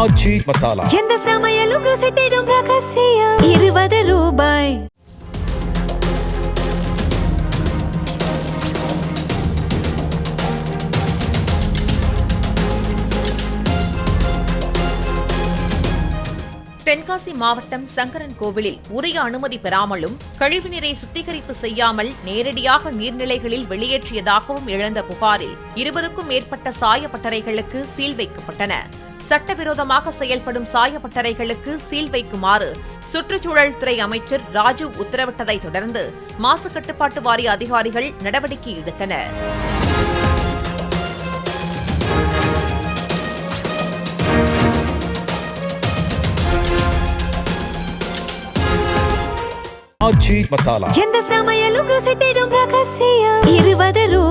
ஆச்சி மசாலா எந்த சமையலும் ருசி தேடும் ரகசியம் 20 ரூபாய். தென்காசி மாவட்டம் சங்கரன் கோவிலில் உரிய அனுமதி பெறாமலும் கழிவுநீரை சுத்திகரிப்பு செய்யாமல் நேரடியாக நீர்நிலைகளில் வெளியேற்றியதாகவும் எழுந்த புகாரில் 20க்கும் மேற்பட்ட சாயப்பட்டறைகளுக்கு சீல் வைக்கப்பட்டன. சட்டவிரோதமாக செயல்படும் சாயப்பட்டறைகளுக்கு சீல் வைக்குமாறு சுற்றுச்சூழல் துறை அமைச்சர் ராஜு உத்தரவிட்டதைத் தொடர்ந்து மாசு கட்டுப்பாட்டு வாரிய அதிகாரிகள் நடவடிக்கை எடுத்தனர். ஆச்சி மசாலா எந்த சமையலும் ருசி தேடும் ரகசியம் 20 ரூபாய்.